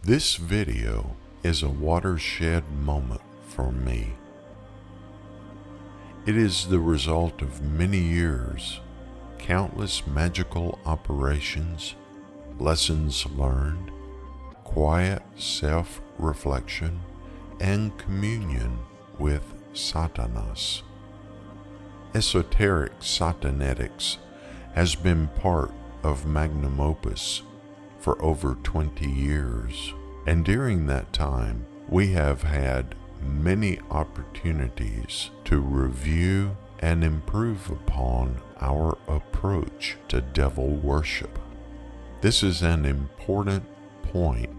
This video is a watershed moment for me. It is the result of many years, countless magical operations, lessons learned, quiet self-reflection, and communion with Satanas. Esoteric Sathanetics has been part of Magnum Opus for over 20 years, and during that time we have had many opportunities to review and improve upon our approach to devil worship. This is an important point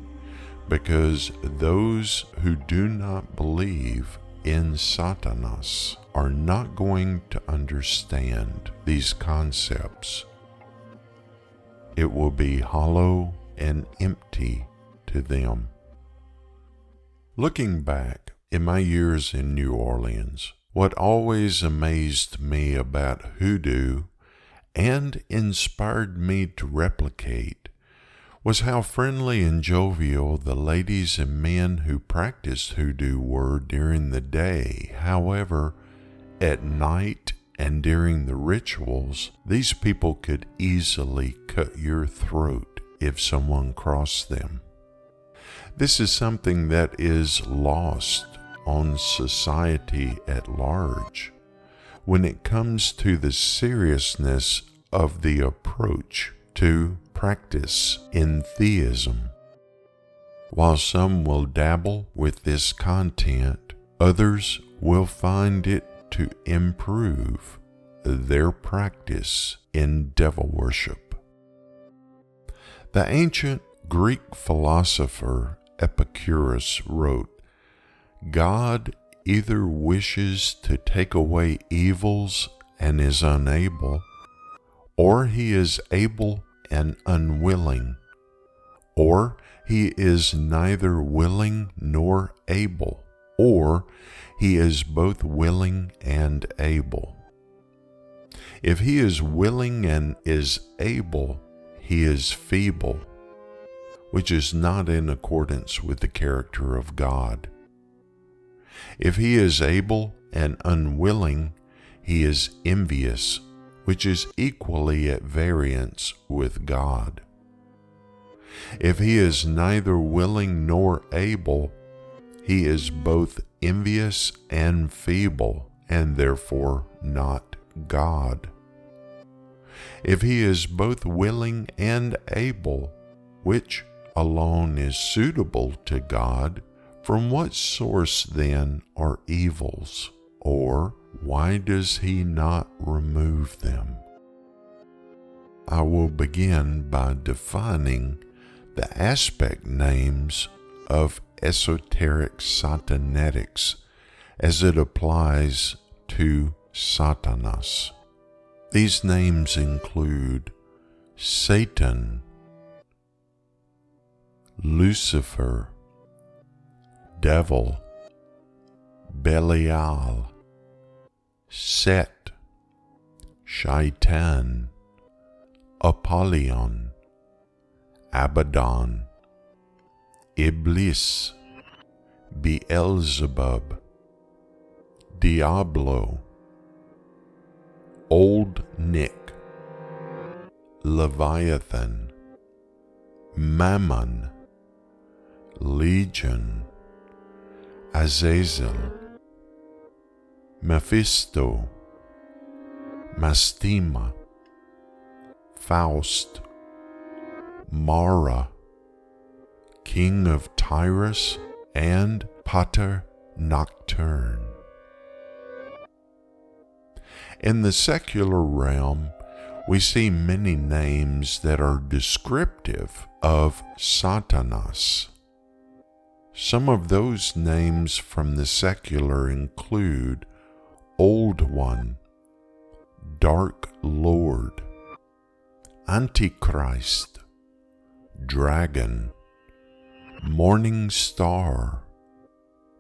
because those who do not believe in Satanas are not going to understand these concepts. It will be hollow and empty to them. Looking back in my years in New Orleans, what always amazed me about hoodoo and inspired me to replicate was how friendly and jovial the ladies and men who practiced hoodoo were during the day. However, at night and during the rituals, these people could easily cut your throat if someone crossed them. This is something that is lost on society at large when it comes to the seriousness of the approach to practice in theism. While some will dabble with this content, others will find it to improve their practice in devil worship. The ancient Greek philosopher Epicurus wrote, "God either wishes to take away evils and is unable, or he is able and unwilling, or he is neither willing nor able, or he is both willing and able. If he is willing and is able, he is feeble, which is not in accordance with the character of God. If he is able and unwilling, he is envious, which is equally at variance with God. If he is neither willing nor able, he is both envious and feeble, and therefore not God. If he is both willing and able, which alone is suitable to God, from what source then are evils, or why does he not remove them?" I will begin by defining the aspect names of Esoteric Sathanetics as it applies to Satanas. These names include Satan, Lucifer, Devil, Belial, Set, Shaitan, Apollyon, Abaddon, Iblis, Beelzebub, Diablo, Old Nick, Leviathan, Mammon, Legion, Azazel, Mephisto, Mastema, Faust, Mara, King of Tyrus, and Pater Nocturne. In the secular realm, we see many names that are descriptive of Satanas. Some of those names from the secular include Old One, Dark Lord, Antichrist, Dragon, Morning Star,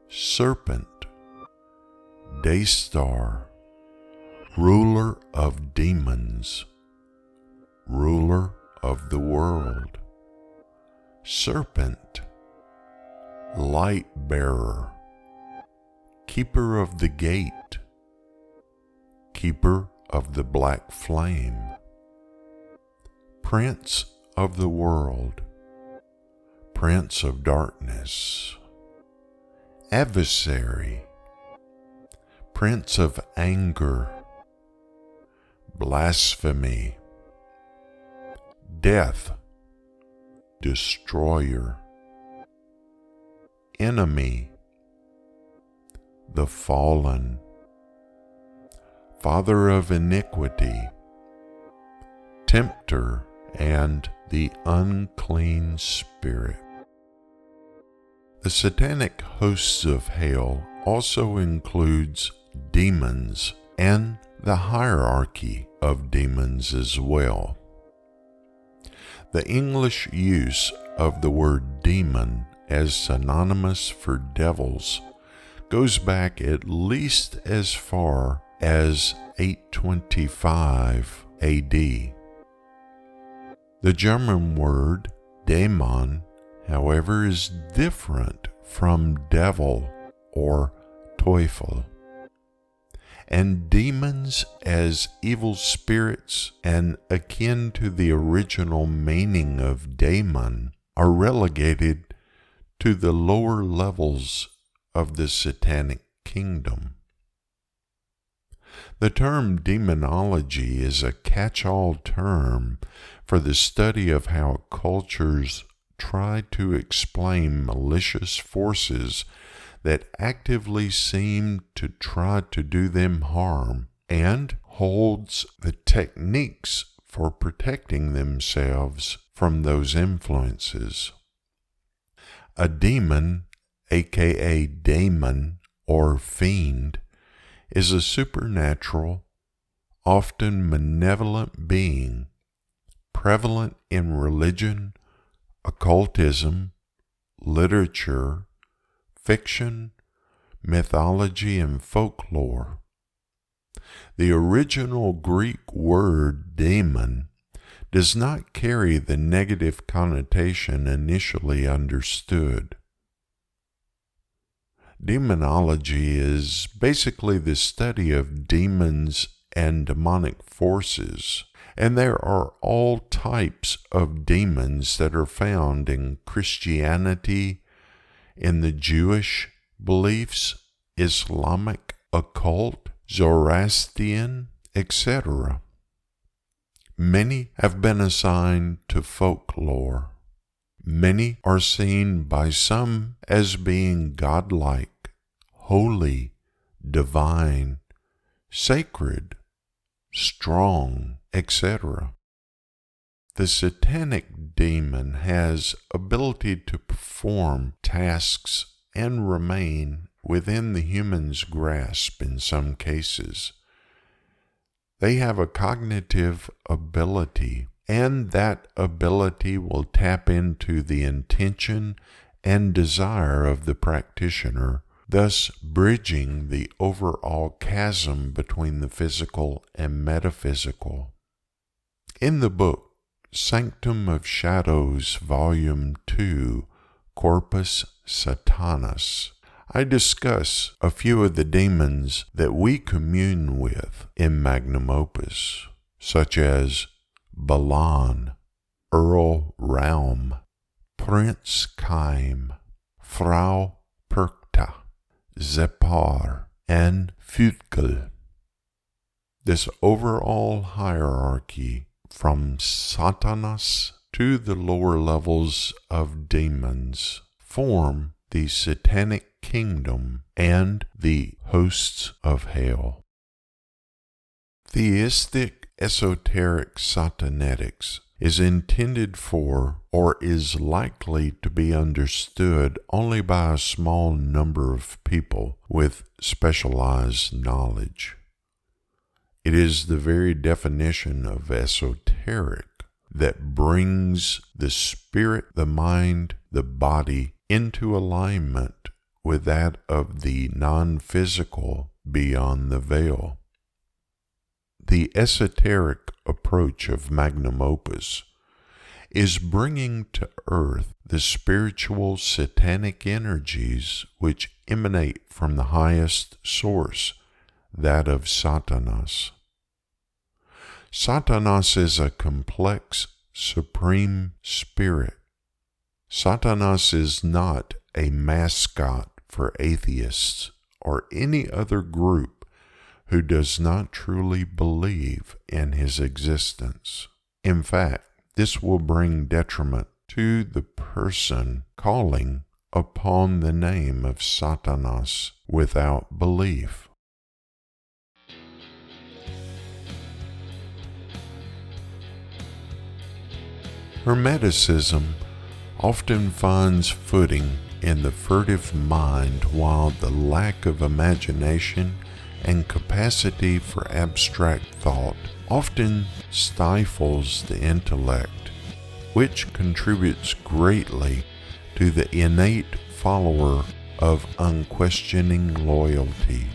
Serpent, Daystar, Ruler of Demons, Ruler of the World, Serpent, Light Bearer, Keeper of the Gate, Keeper of the Black Flame, Prince of the World, Prince of Darkness, Adversary, Prince of Anger, Blasphemy, Death, Destroyer, Enemy, the Fallen, Father of Iniquity, Tempter, and the Unclean Spirit. The satanic hosts of hell also includes demons and the hierarchy of demons as well. The English use of the word demon as synonymous for devils goes back at least as far as 825 AD. The German word Dämon, however, is different from devil or Teufel, and demons as evil spirits and akin to the original meaning of daemon are relegated to the lower levels of the satanic kingdom. The term demonology is a catch-all term for the study of how cultures try to explain malicious forces that actively seem to try to do them harm, and holds the techniques for protecting themselves from those influences. A demon, aka daemon or fiend, is a supernatural, often malevolent being, prevalent in religion, occultism, literature, fiction, mythology, and folklore. The original Greek word daemon does not carry the negative connotation initially understood. Demonology is basically the study of demons and demonic forces, and there are all types of demons that are found in Christianity, in the Jewish beliefs, Islamic, occult, Zoroastrian, etc. Many have been assigned to folklore. Many are seen by some as being godlike, holy, divine, sacred, strong, etc. The satanic demon has ability to perform tasks and remain within the human's grasp in some cases. They have a cognitive ability, and that ability will tap into the intention and desire of the practitioner thus bridging the overall chasm between the physical and metaphysical. In the book Sanctum of Shadows, Volume 2, Corpus Satanas, I discuss a few of the demons that we commune with in Magnum Opus, such as Balan, Earl Raum, Prince Kaim, Frau Perkta, Zepar, and Futkel. This overall hierarchy from Satanas to the lower levels of demons form the Satanic kingdom and the hosts of hell. Theistic Esoteric Sathanetics is intended for, or is likely to be understood only by a small number of people with specialized knowledge. It is the very definition of esoteric that brings the spirit, the mind, the body into alignment with that of the non-physical beyond the veil. The esoteric approach of Magnum Opus is bringing to earth the spiritual satanic energies which emanate from the highest source, that of Satanas. Satanas is a complex, supreme spirit. Satanas is not a mascot for atheists or any other group who does not truly believe in his existence. In fact, this will bring detriment to the person calling upon the name of Satanas without belief. Hermeticism often finds footing in the furtive mind, while the lack of imagination and capacity for abstract thought often stifles the intellect, which contributes greatly to the innate follower of unquestioning loyalty.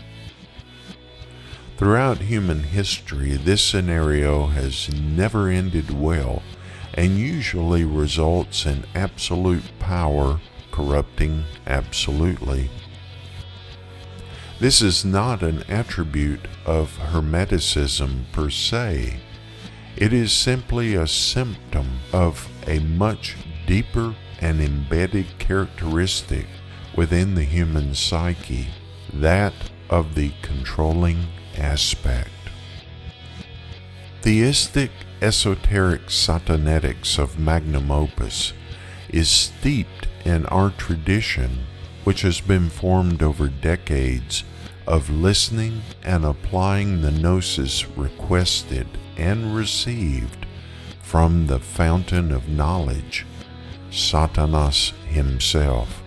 Throughout human history, this scenario has never ended well, and usually results in absolute power corrupting absolutely. This is not an attribute of Hermeticism per se. It is simply a symptom of a much deeper and embedded characteristic within the human psyche, that of the controlling aspect. Theistic Esoteric Sathanetics of Magnum Opus is steeped in our tradition, which has been formed over decades of listening and applying the gnosis requested and received from the fountain of knowledge, Sathanas Himself.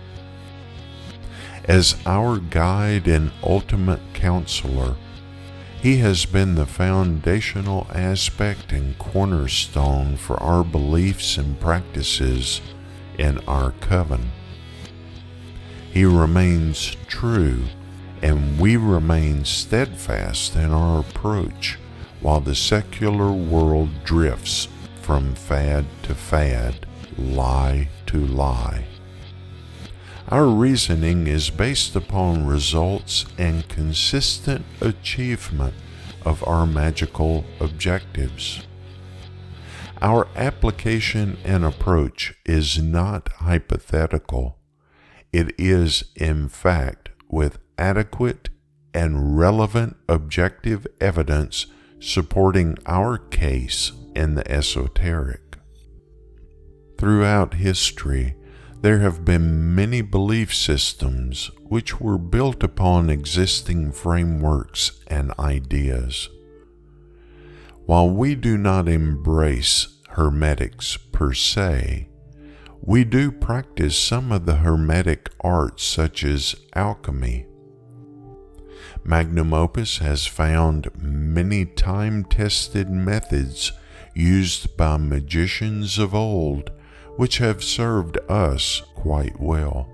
As our guide and ultimate counselor, He has been the foundational aspect and cornerstone for our beliefs and practices in our coven. He remains true, and we remain steadfast in our approach, while the secular world drifts from fad to fad, lie to lie. Our reasoning is based upon results and consistent achievement of our magical objectives. Our application and approach is not hypothetical. It is, in fact, with adequate and relevant objective evidence supporting our case in the esoteric. Throughout history, there have been many belief systems which were built upon existing frameworks and ideas. While we do not embrace Hermetics per se, we do practice some of the Hermetic arts such as alchemy. Magnum Opus has found many time-tested methods used by magicians of old which have served us quite well.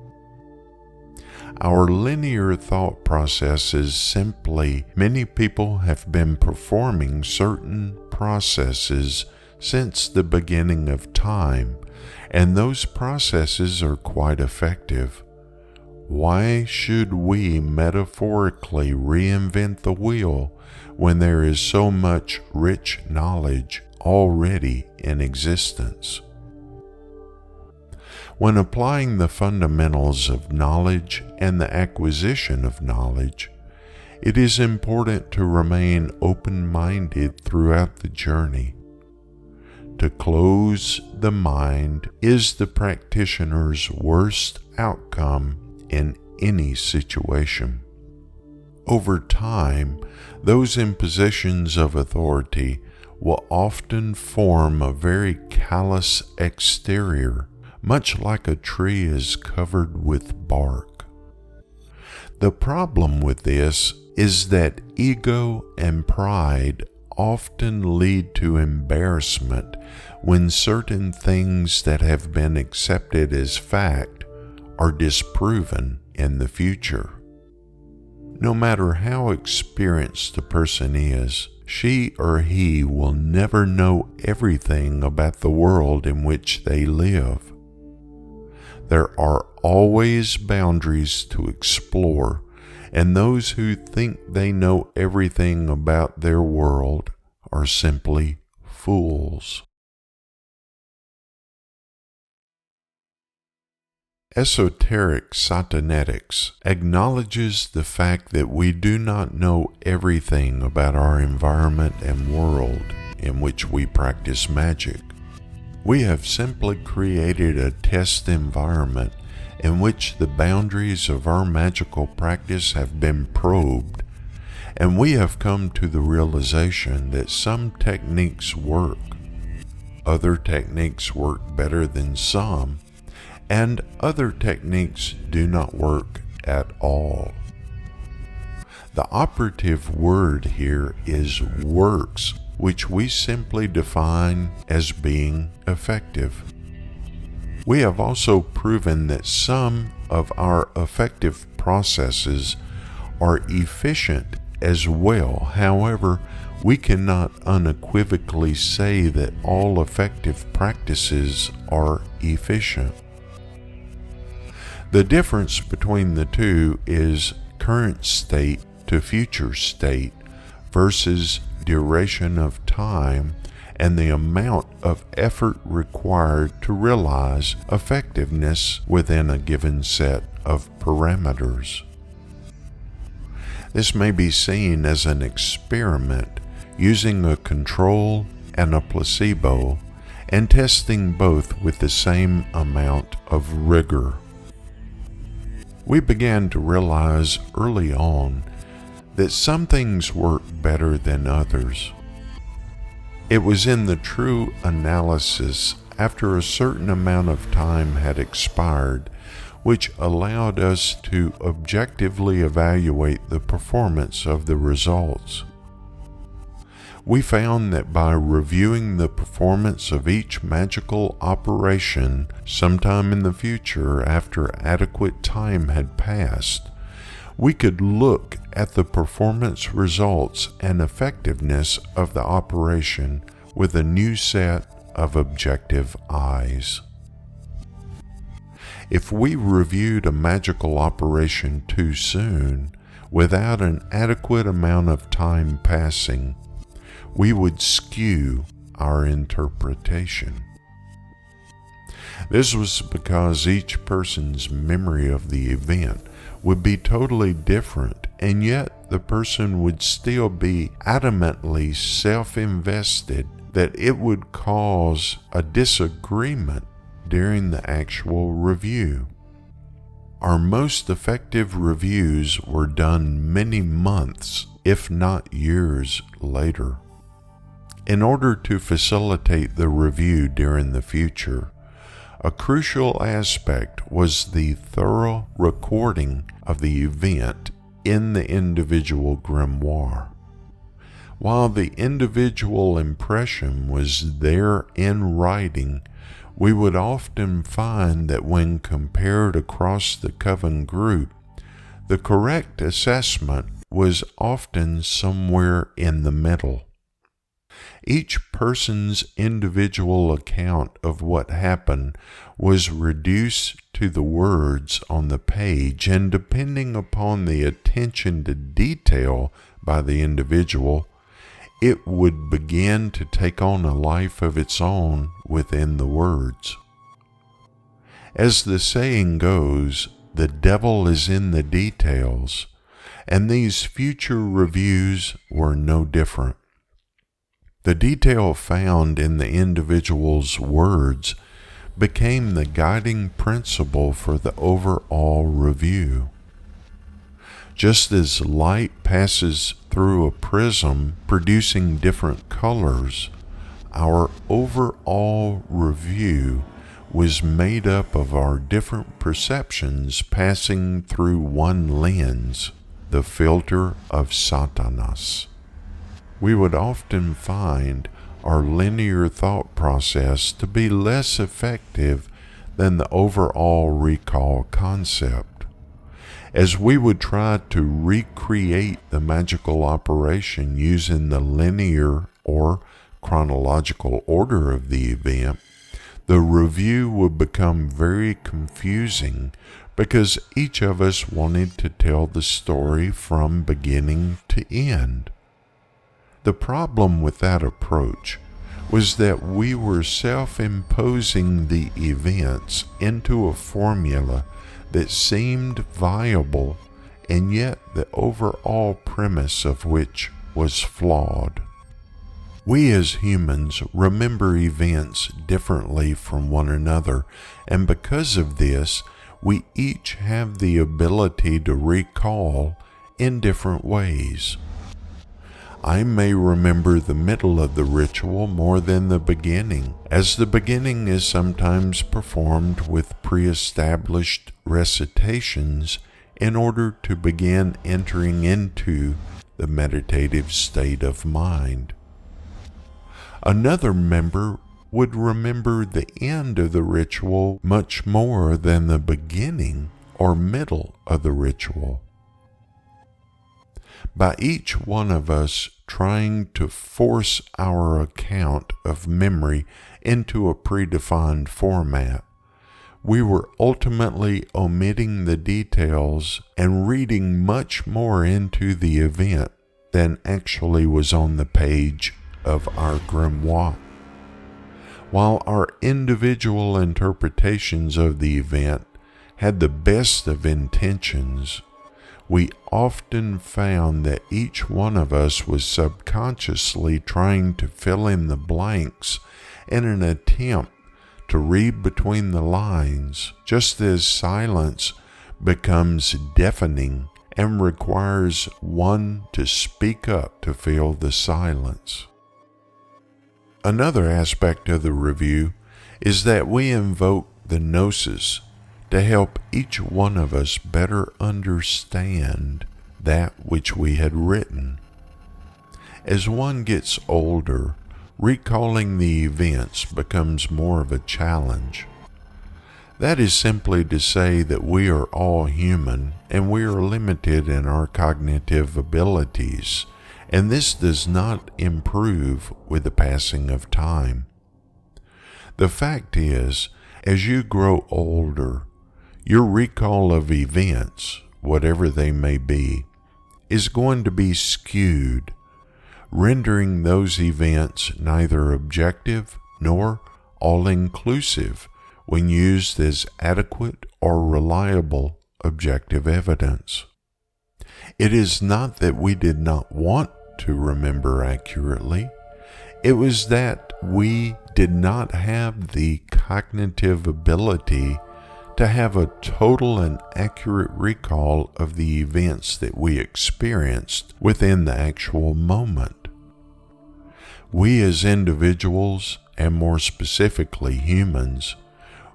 Our linear thought process is simply many people have been performing certain processes since the beginning of time, and those processes are quite effective. Why should we metaphorically reinvent the wheel when there is so much rich knowledge already in existence? When applying the fundamentals of knowledge and the acquisition of knowledge, it is important to remain open-minded throughout the journey. To close the mind is the practitioner's worst outcome in any situation. Over time, those in positions of authority will often form a very callous exterior, much like a tree is covered with bark. The problem with this is that ego and pride often lead to embarrassment when certain things that have been accepted as fact are disproven in the future. No matter how experienced a person is, she or he will never know everything about the world in which they live. There are always boundaries to explore, and those who think they know everything about their world are simply fools. Esoteric Sathanetics acknowledges the fact that we do not know everything about our environment and world in which we practice magic. We have simply created a test environment in which the boundaries of our magical practice have been probed, and we have come to the realization that some techniques work, other techniques work better than some, and other techniques do not work at all. The operative word here is works, which we simply define as being effective. We have also proven that some of our effective processes are efficient as well. However, we cannot unequivocally say that all effective practices are efficient. The difference between the two is current state to future state versus duration of time and the amount of effort required to realize effectiveness within a given set of parameters. This may be seen as an experiment using a control and a placebo and testing both with the same amount of rigor. We began to realize early on that some things work better than others. It was in the true analysis after a certain amount of time had expired which allowed us to objectively evaluate the performance of the results. We found that by reviewing the performance of each magical operation sometime in the future after adequate time had passed, we could look at the performance results and effectiveness of the operation with a new set of objective eyes. If we reviewed a magical operation too soon, without an adequate amount of time passing, we would skew our interpretation. This was because each person's memory of the event would be totally different, and yet the person would still be adamantly self-invested that it would cause a disagreement during the actual review. Our most effective reviews were done many months, if not years, later. In order to facilitate the review during the future, a crucial aspect was the thorough recording of the event in the individual grimoire. While the individual impression was there in writing, we would often find that when compared across the coven group, The correct assessment was often somewhere in the middle. Each person's individual account of what happened was reduced to the words on the page, and depending upon the attention to detail by the individual, it would begin to take on a life of its own within the words. As the saying goes, the devil is in the details, and these future reviews were no different. The detail found in the individual's words became the guiding principle for the overall review. Just as light passes through a prism producing different colors, our overall review was made up of our different perceptions passing through one lens, the filter of Satanas. We would often find our linear thought process to be less effective than the overall recall concept, as we would try to recreate the magical operation using the linear or chronological order of the event. The review would become very confusing because each of us wanted to tell the story from beginning to end. The problem with that approach was that we were self-imposing the events into a formula that seemed viable, and yet the overall premise of which was flawed. We as humans remember events differently from one another, and because of this, we each have the ability to recall in different ways. I may remember the middle of the ritual more than the beginning, as the beginning is sometimes performed with pre-established recitations in order to begin entering into the meditative state of mind. Another member would remember the end of the ritual much more than the beginning or middle of the ritual. By each one of us trying to force our account of memory into a predefined format, we were ultimately omitting the details and reading much more into the event than actually was on the page of our grimoire. While our individual interpretations of the event had the best of intentions, we often found that each one of us was subconsciously trying to fill in the blanks in an attempt to read between the lines, just as silence becomes deafening and requires one to speak up to fill the silence. Another aspect of the review is that we invoke the gnosis to help each one of us better understand that which we had written. As one gets older, recalling the events becomes more of a challenge. That is simply to say that we are all human and we are limited in our cognitive abilities, and this does not improve with the passing of time. The fact is, as you grow older, your recall of events, whatever they may be, is going to be skewed, rendering those events neither objective nor all-inclusive when used as adequate or reliable objective evidence. It is not that we did not want to remember accurately. It was that we did not have the cognitive ability to have a total and accurate recall of the events that we experienced within the actual moment. We as individuals, and more specifically humans,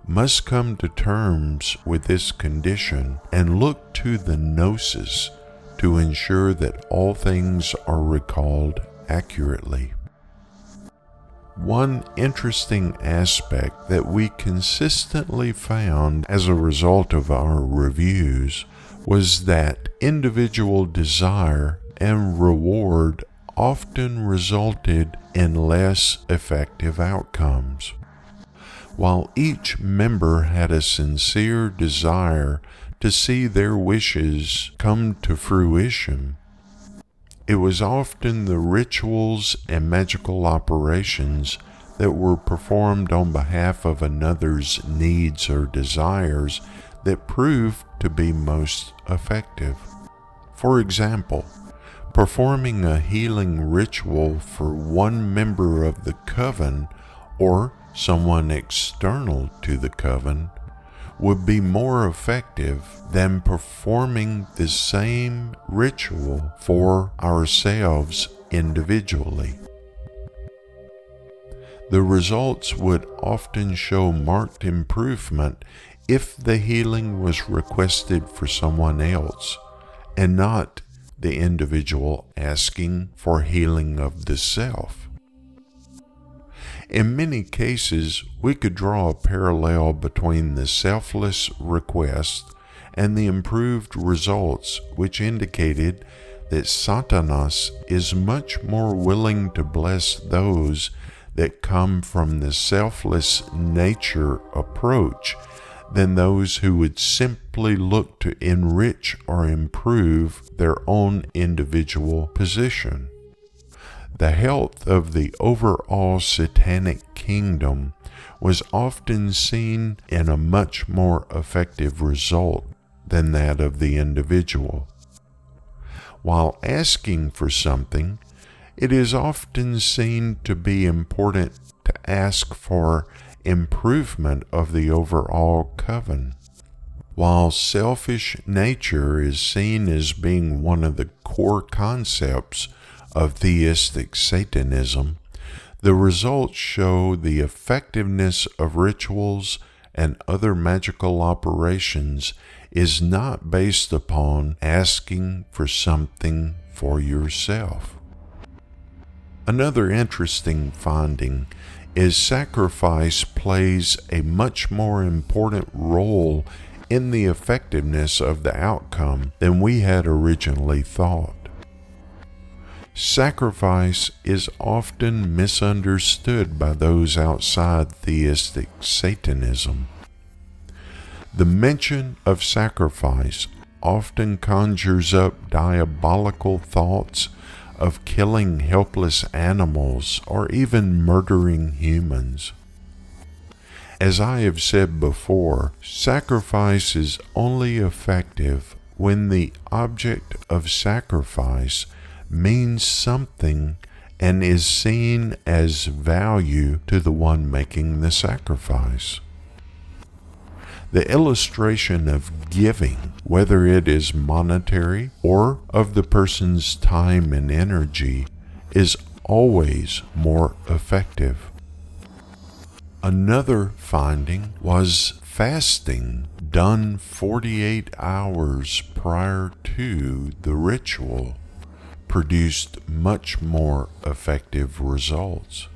must come to terms with this condition and look to the gnosis to ensure that all things are recalled accurately. One interesting aspect that we consistently found as a result of our reviews was that individual desire and reward often resulted in less effective outcomes. While each member had a sincere desire to see their wishes come to fruition, it was often the rituals and magical operations that were performed on behalf of another's needs or desires that proved to be most effective. For example, performing a healing ritual for one member of the coven or someone external to the coven would be more effective than performing the same ritual for ourselves individually. The results would often show marked improvement if the healing was requested for someone else and not the individual asking for healing of the self. In many cases, we could draw a parallel between the selfless request and the improved results, which indicated that Sathanas is much more willing to bless those that come from the selfless nature approach than those who would simply look to enrich or improve their own individual position. The health of the overall Satanic kingdom was often seen in a much more effective result than that of the individual. While asking for something, it is often seen to be important to ask for improvement of the overall coven. While selfish nature is seen as being one of the core concepts of Theistic Satanism, the results show the effectiveness of rituals and other magical operations is not based upon asking for something for yourself. Another interesting finding is sacrifice plays a much more important role in the effectiveness of the outcome than we had originally thought. Sacrifice is often misunderstood by those outside Theistic Satanism. The mention of sacrifice often conjures up diabolical thoughts of killing helpless animals or even murdering humans. As I have said before, sacrifice is only effective when the object of sacrifice means something and is seen as value to the one making the sacrifice. The illustration of giving, whether it is monetary or of the person's time and energy, is always more effective. Another finding was fasting done 48 hours prior to the ritual produced much more effective results.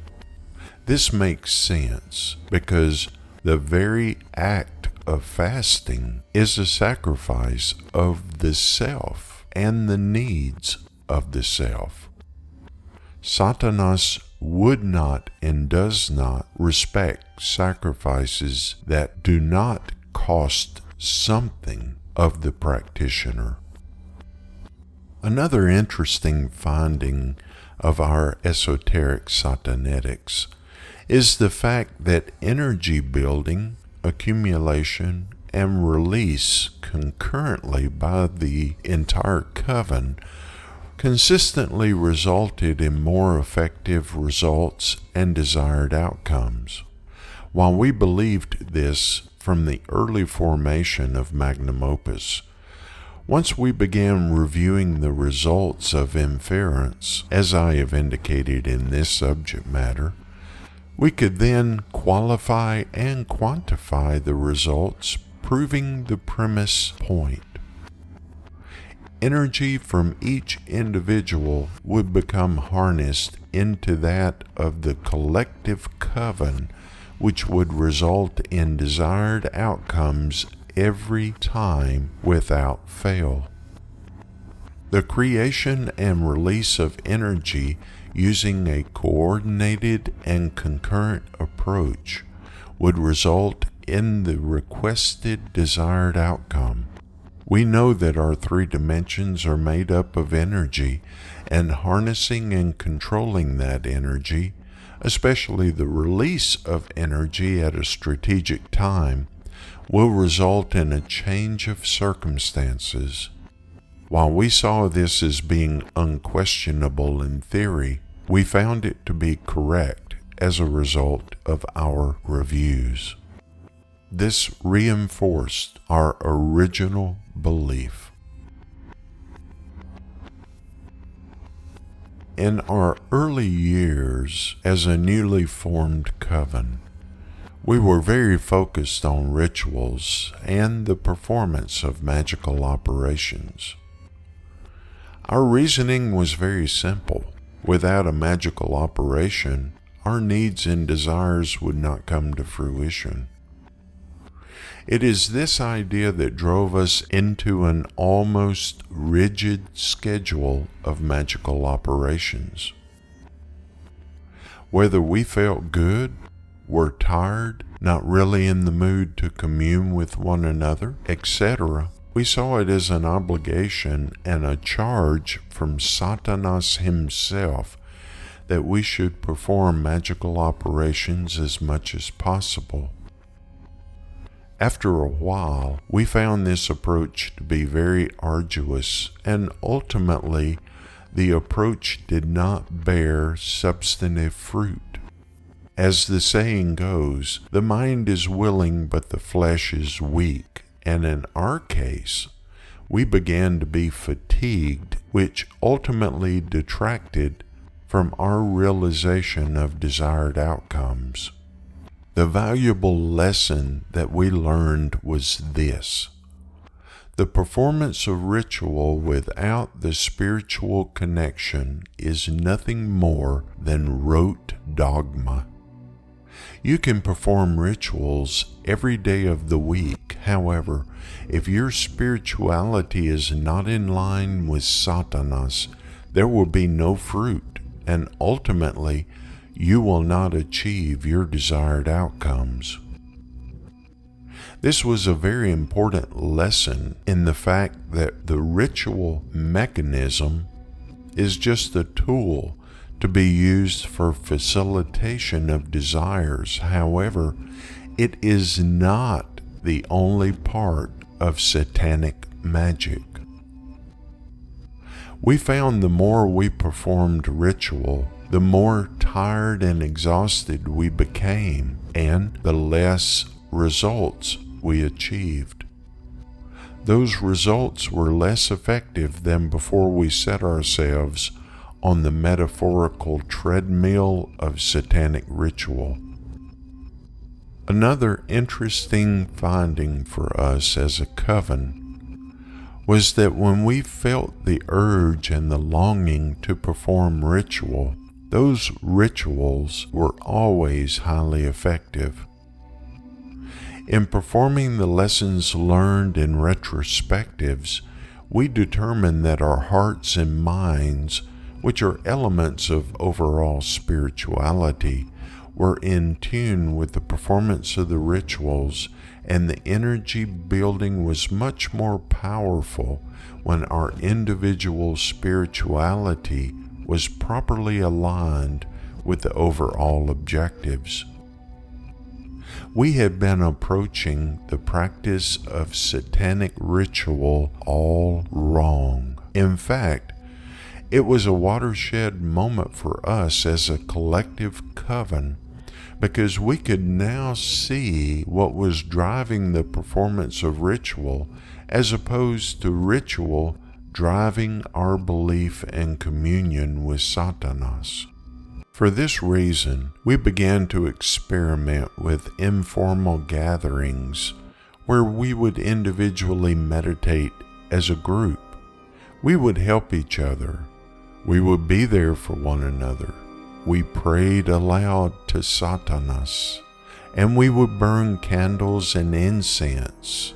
This makes sense because the very act of fasting is a sacrifice of the self and the needs of the self. Sathanas would not and does not respect sacrifices that do not cost something of the practitioner. Another interesting finding of our Esoteric Sathanetics is the fact that energy building, accumulation, and release concurrently by the entire coven consistently resulted in more effective results and desired outcomes. While we believed this from the early formation of Magnum Opus, once we began reviewing the results of inference, as I have indicated in this subject matter, we could then qualify and quantify the results, proving the premise point. Energy from each individual would become harnessed into that of the collective coven, which would result in desired outcomes every time without fail. The creation and release of energy using a coordinated and concurrent approach would result in the requested desired outcome. We know that our three dimensions are made up of energy, and harnessing and controlling that energy, especially the release of energy at a strategic time, will result in a change of circumstances. While we saw this as being unquestionable in theory, we found it to be correct as a result of our reviews. This reinforced our original belief. In our early years as a newly formed coven, we were very focused on rituals and the performance of magical operations. Our reasoning was very simple. Without a magical operation, our needs and desires would not come to fruition. It is this idea that drove us into an almost rigid schedule of magical operations. Whether we felt good, were tired, not really in the mood to commune with one another, etc., we saw it as an obligation and a charge from Sathanas Himself that we should perform magical operations as much as possible. After a while, we found this approach to be very arduous, and ultimately, the approach did not bear substantive fruit. As the saying goes, the mind is willing but the flesh is weak, and in our case, we began to be fatigued, which ultimately detracted from our realization of desired outcomes. The valuable lesson that we learned was this: the performance of ritual without the spiritual connection is nothing more than rote dogma. You can perform rituals every day of the week. However, if your spirituality is not in line with Satanas, there will be no fruit, and ultimately, you will not achieve your desired outcomes. This was a very important lesson in the fact that the ritual mechanism is just a tool to be used for facilitation of desires. However, it is not the only part of satanic magic. We found the more we performed ritual, the more tired and exhausted we became, and the less results we achieved. Those results were less effective than before we set ourselves on the metaphorical treadmill of satanic ritual. Another interesting finding for us as a coven was that when we felt the urge and the longing to perform ritual, those rituals were always highly effective. In performing the lessons learned in retrospectives, we determined that our hearts and minds, which are elements of overall spirituality, were in tune with the performance of the rituals, and the energy building was much more powerful when our individual spirituality was properly aligned with the overall objectives. We had been approaching the practice of satanic ritual all wrong. In fact, it was a watershed moment for us as a collective coven, because we could now see what was driving the performance of ritual as opposed to ritual driving our belief and communion with Satanas. For this reason, we began to experiment with informal gatherings where we would individually meditate as a group. We would help each other. We would be there for one another. We prayed aloud to Satanas, and we would burn candles and incense.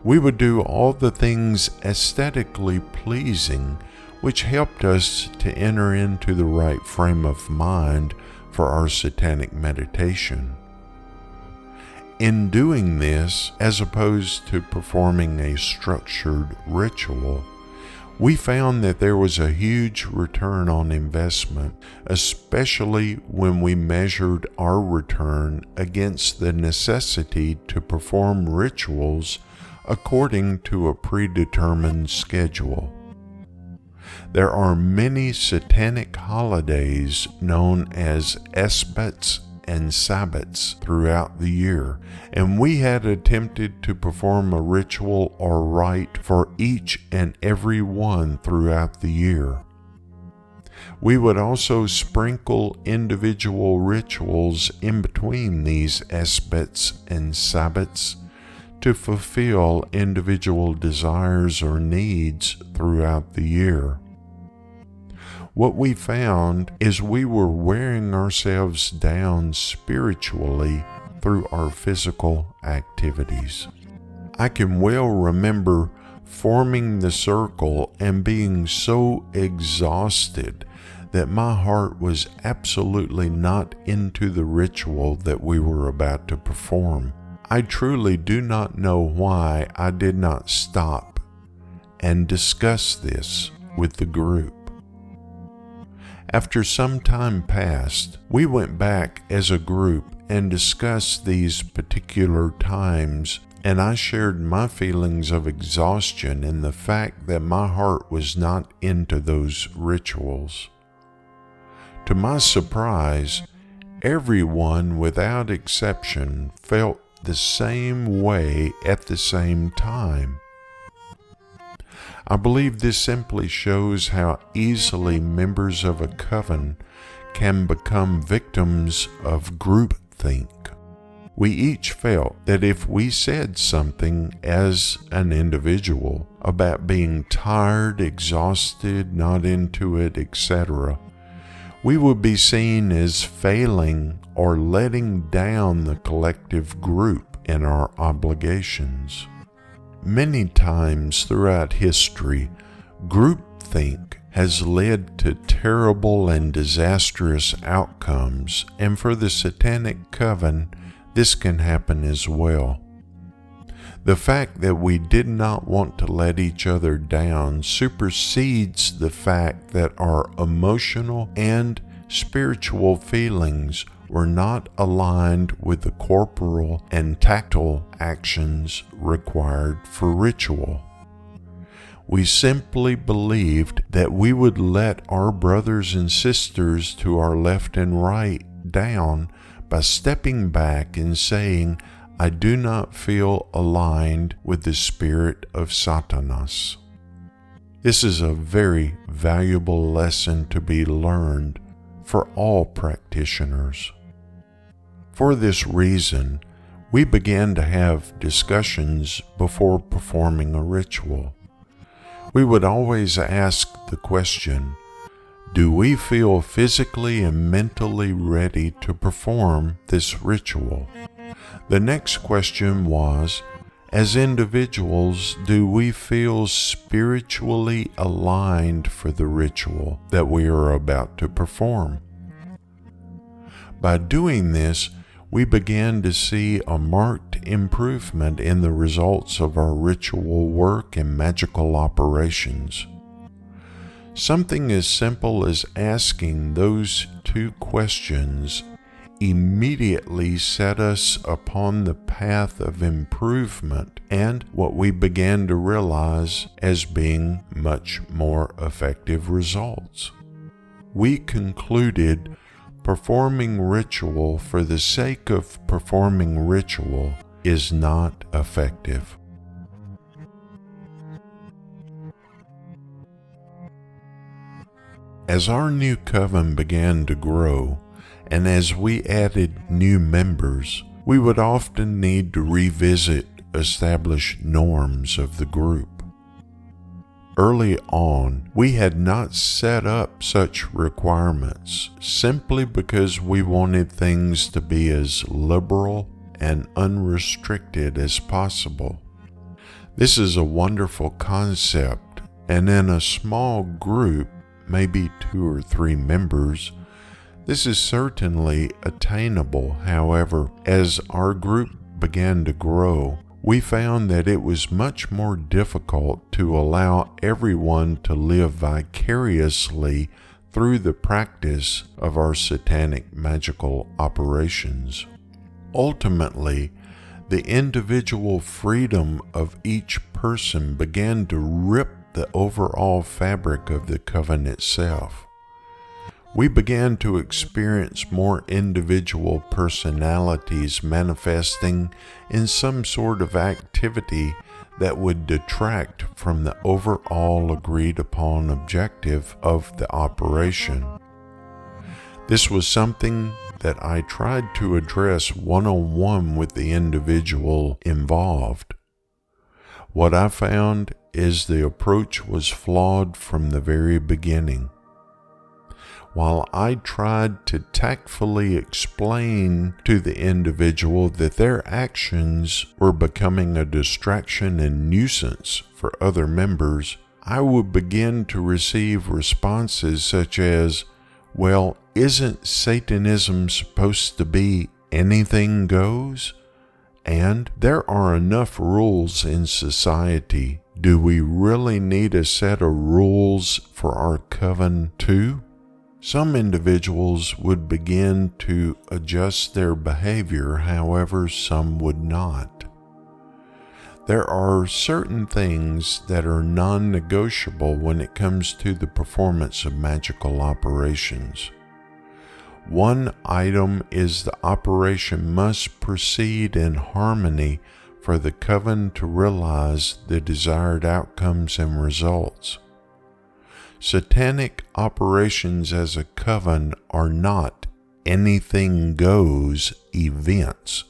We would do all the things aesthetically pleasing, which helped us to enter into the right frame of mind for our satanic meditation. In doing this, as opposed to performing a structured ritual, we found that there was a huge return on investment, especially when we measured our return against the necessity to perform rituals according to a predetermined schedule. There are many satanic holidays known as Esbats and Sabbats throughout the year, and we had attempted to perform a ritual or rite for each and every one throughout the year. We would also sprinkle individual rituals in between these Esbats and Sabbats to fulfill individual desires or needs throughout the year. What we found is we were wearing ourselves down spiritually through our physical activities. I can well remember forming the circle and being so exhausted that my heart was absolutely not into the ritual that we were about to perform. I truly do not know why I did not stop and discuss this with the group. After some time passed, we went back as a group and discussed these particular times, and I shared my feelings of exhaustion and the fact that my heart was not into those rituals. To my surprise, everyone without exception felt the same way at the same time. I believe this simply shows how easily members of a coven can become victims of groupthink. We each felt that if we said something as an individual about being tired, exhausted, not into it, etc., we would be seen as failing or letting down the collective group in our obligations. Many times throughout history, groupthink has led to terrible and disastrous outcomes, and for the Satanic Coven, this can happen as well. The fact that we did not want to let each other down supersedes the fact that our emotional and spiritual feelings were not aligned with the corporal and tactile actions required for ritual. We simply believed that we would let our brothers and sisters to our left and right down by stepping back and saying, "I do not feel aligned with the spirit of Satanas." This is a very valuable lesson to be learned for all practitioners. For this reason, we began to have discussions before performing a ritual. We would always ask the question, do we feel physically and mentally ready to perform this ritual? The next question was, as individuals, do we feel spiritually aligned for the ritual that we are about to perform? By doing this, we began to see a marked improvement in the results of our ritual work and magical operations. Something as simple as asking those two questions immediately set us upon the path of improvement and what we began to realize as being much more effective results. We concluded performing ritual for the sake of performing ritual is not effective. As our new coven began to grow, and as we added new members, we would often need to revisit established norms of the group. Early on, we had not set up such requirements simply because we wanted things to be as liberal and unrestricted as possible. This is a wonderful concept, and in a small group, maybe 2 or 3 members, this is certainly attainable. However, as our group began to grow, we found that it was much more difficult to allow everyone to live vicariously through the practice of our satanic magical operations. Ultimately, the individual freedom of each person began to rip the overall fabric of the coven itself. We began to experience more individual personalities manifesting in some sort of activity that would detract from the overall agreed upon objective of the operation. This was something that I tried to address one-on-one with the individual involved. What I found is the approach was flawed from the very beginning. While I tried to tactfully explain to the individual that their actions were becoming a distraction and nuisance for other members, I would begin to receive responses such as, "Well, isn't Satanism supposed to be anything goes? And there are enough rules in society. Do we really need a set of rules for our coven too?" Some individuals would begin to adjust their behavior, however, some would not. There are certain things that are non-negotiable when it comes to the performance of magical operations. One item is the operation must proceed in harmony for the coven to realize the desired outcomes and results. Satanic operations as a coven are not anything goes events,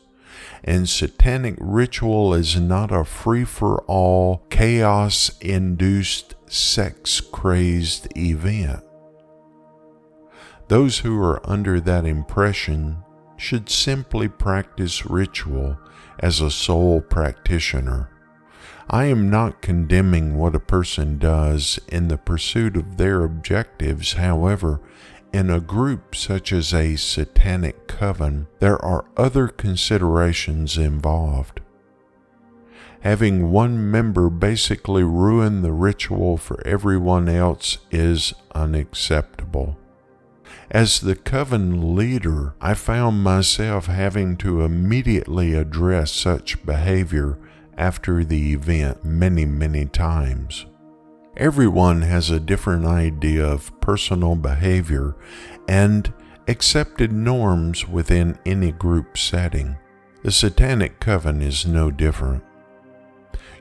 and satanic ritual is not a free-for-all, chaos-induced, sex-crazed event. Those who are under that impression should simply practice ritual as a sole practitioner. I am not condemning what a person does in the pursuit of their objectives. However, in a group such as a satanic coven, there are other considerations involved. Having one member basically ruin the ritual for everyone else is unacceptable. As the coven leader, I found myself having to immediately address such behavior after the event many times. Everyone has a different idea of personal behavior and accepted norms within any group setting. The Satanic Coven is no different.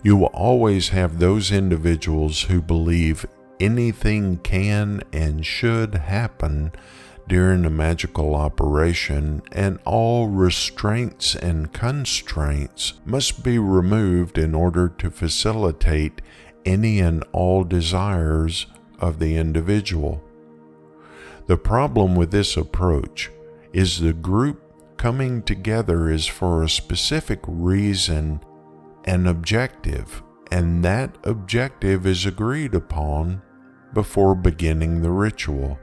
You will always have those individuals who believe anything can and should happen during a magical operation, and all restraints and constraints must be removed in order to facilitate any and all desires of the individual. The problem with this approach is the group coming together is for a specific reason and objective, and that objective is agreed upon before beginning the ritual.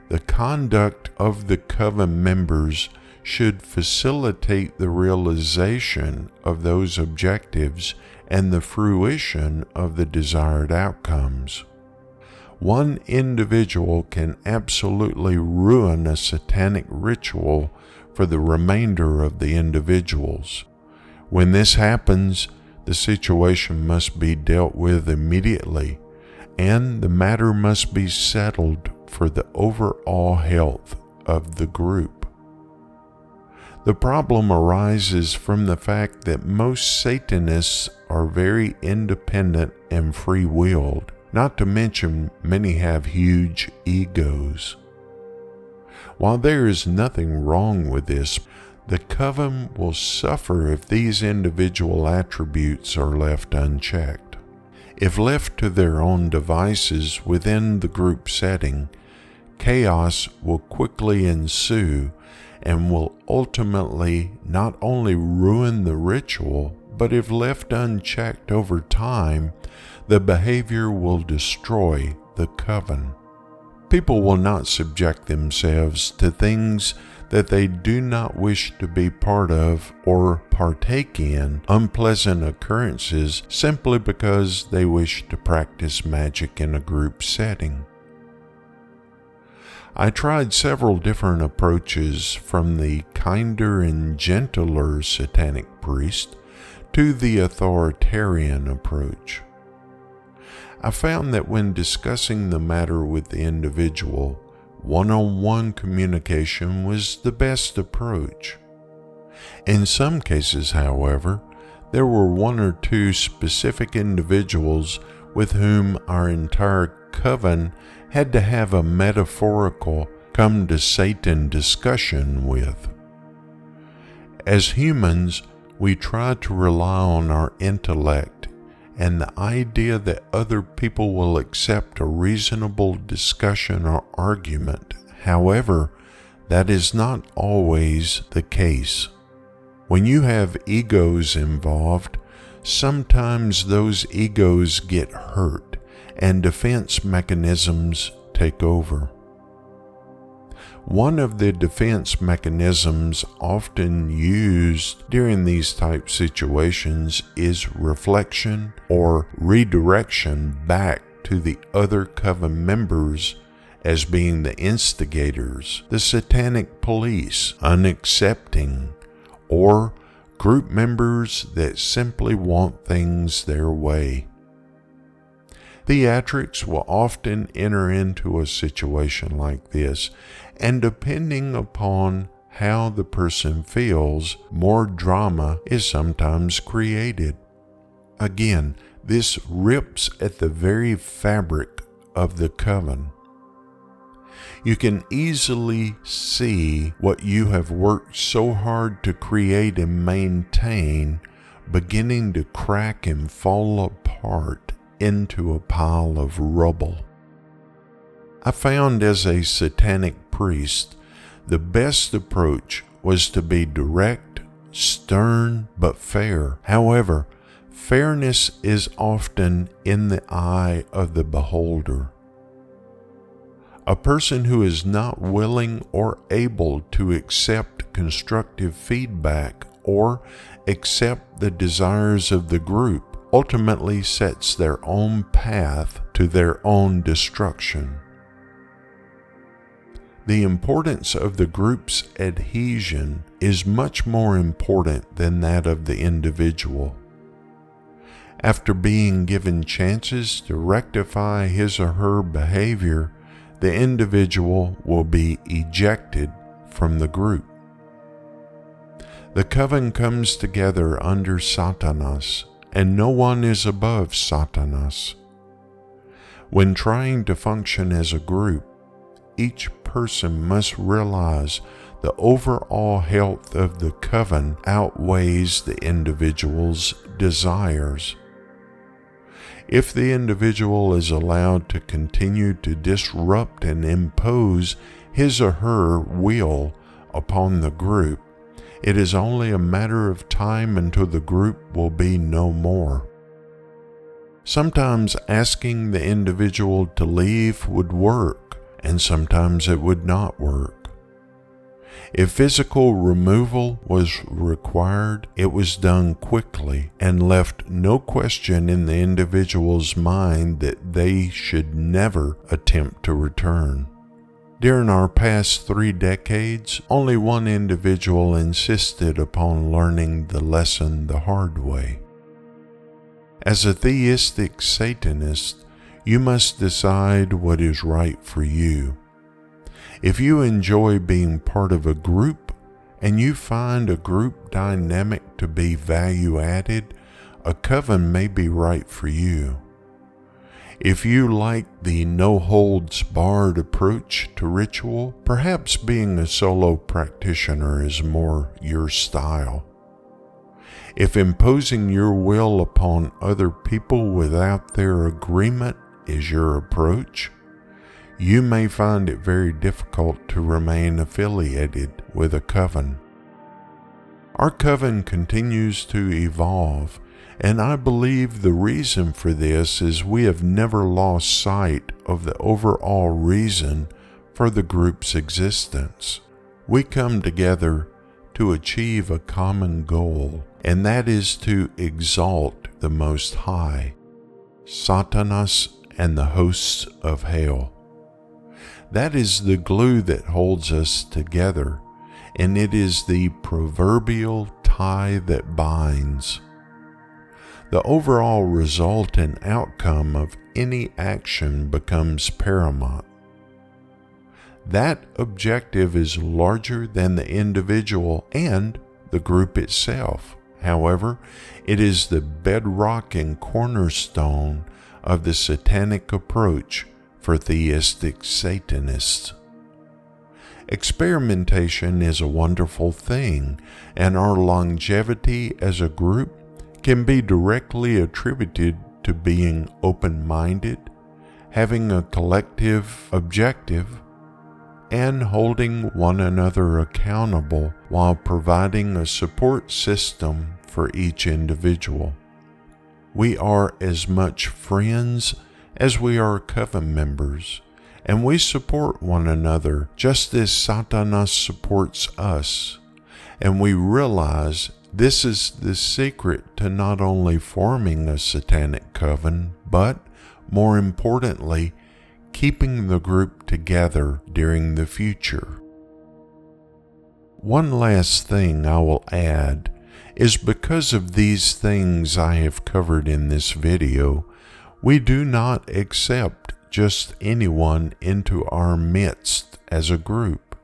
The conduct of the coven members should facilitate the realization of those objectives and the fruition of the desired outcomes. One individual can absolutely ruin a satanic ritual for the remainder of the individuals. When this happens, the situation must be dealt with immediately, and the matter must be settled for the overall health of the group. The problem arises from the fact that most Satanists are very independent and free-willed, not to mention many have huge egos. While there is nothing wrong with this, the coven will suffer if these individual attributes are left unchecked. If left to their own devices within the group setting, chaos will quickly ensue and will ultimately not only ruin the ritual, but if left unchecked over time, the behavior will destroy the coven. People will not subject themselves to things that they do not wish to be part of or partake in unpleasant occurrences simply because they wish to practice magic in a group setting. I tried several different approaches, from the kinder and gentler satanic priest to the authoritarian approach. I found that when discussing the matter with the individual, one-on-one communication was the best approach. In some cases, however, there were one or two specific individuals with whom our entire coven had to have a metaphorical come to Satan discussion with. As humans, we try to rely on our intellect and the idea that other people will accept a reasonable discussion or argument. However, that is not always the case. When you have egos involved, sometimes those egos get hurt and defense mechanisms take over. One of the defense mechanisms often used during these type situations is reflection or redirection back to the other coven members as being the instigators, the satanic police, unaccepting, or group members that simply want things their way. Theatrics will often enter into a situation like this, and depending upon how the person feels, more drama is sometimes created. Again, this rips at the very fabric of the coven. You can easily see what you have worked so hard to create and maintain beginning to crack and fall apart into a pile of rubble. I found as a satanic priest, the best approach was to be direct, stern, but fair. However, fairness is often in the eye of the beholder. A person who is not willing or able to accept constructive feedback or accept the desires of the group ultimately sets their own path to their own destruction. The importance of the group's adhesion is much more important than that of the individual. After being given chances to rectify his or her behavior, the individual will be ejected from the group. The coven comes together under Sathanas, and no one is above Sathanas. When trying to function as a group, each person must realize the overall health of the coven outweighs the individual's desires. If the individual is allowed to continue to disrupt and impose his or her will upon the group, it is only a matter of time until the group will be no more. Sometimes asking the individual to leave would work, and sometimes it would not work. If physical removal was required, it was done quickly and left no question in the individual's mind that they should never attempt to return. During our past 3 decades, only one individual insisted upon learning the lesson the hard way. As a theistic Satanist, you must decide what is right for you. If you enjoy being part of a group and you find a group dynamic to be value added, a coven may be right for you. If you like the no-holds-barred approach to ritual, perhaps being a solo practitioner is more your style. If imposing your will upon other people without their agreement is your approach, you may find it very difficult to remain affiliated with a coven. Our coven continues to evolve, and I believe the reason for this is we have never lost sight of the overall reason for the group's existence. We come together to achieve a common goal, and that is to exalt the Most High, Satanas and the hosts of hell. That is the glue that holds us together, and it is the proverbial tie that binds. The overall result and outcome of any action becomes paramount. That objective is larger than the individual and the group itself. However, it is the bedrock and cornerstone of the Satanic approach for Theistic Satanists. Experimentation is a wonderful thing, and our longevity as a group can be directly attributed to being open-minded, having a collective objective, and holding one another accountable while providing a support system for each individual. We are as much friends as we are coven members, and we support one another just as Satanas supports us, and we realize this is the secret to not only forming a Satanic coven, but, more importantly, keeping the group together during the future. One last thing I will add is because of these things I have covered in this video, we do not accept just anyone into our midst as a group.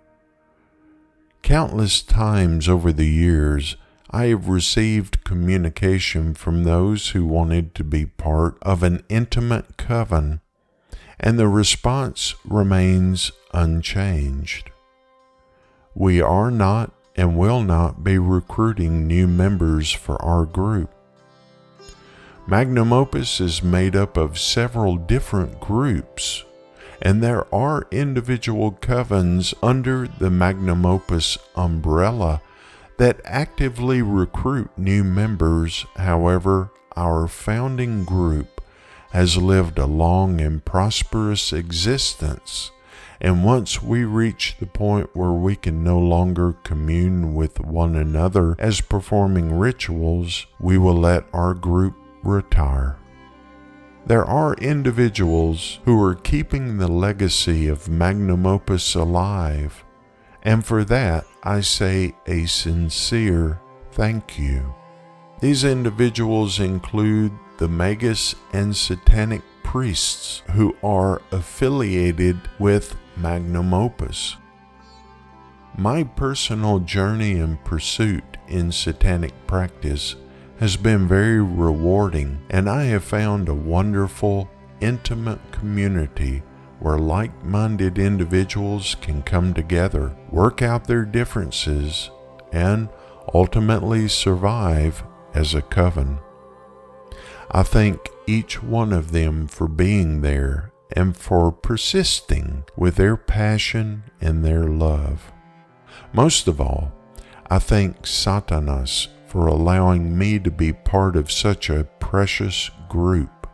Countless times over the years, I have received communication from those who wanted to be part of an intimate coven, and the response remains unchanged. We are not and will not be recruiting new members for our group. Magnum Opus is made up of several different groups, and there are individual covens under the Magnum Opus umbrella that actively recruit new members. However, our founding group has lived a long and prosperous existence, and once we reach the point where we can no longer commune with one another as performing rituals, we will let our group retire. There are individuals who are keeping the legacy of Magnum Opus alive, and for that I say a sincere thank you. These individuals include the Magus and Satanic priests who are affiliated with Magnum Opus. My personal journey and pursuit in Satanic practice has been very rewarding, and I have found a wonderful, intimate community where like-minded individuals can come together, work out their differences, and ultimately survive as a coven. I thank each one of them for being there and for persisting with their passion and their love. Most of all, I thank Satanas for allowing me to be part of such a precious group.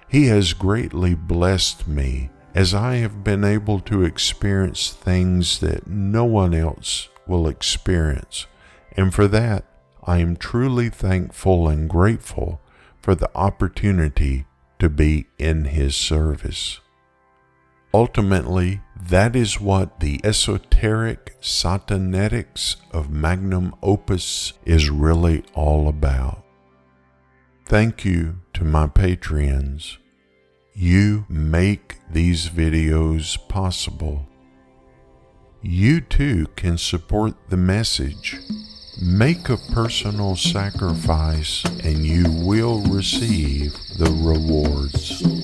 He has greatly blessed me as I have been able to experience things that no one else will experience, and for that I am truly thankful and grateful for the opportunity to be in his service. Ultimately, that is what the Esoteric Sathanetics of Magnum Opus is really all about. Thank you to my Patreons. You make these videos possible. You too can support the message. Make a personal sacrifice and you will receive the rewards.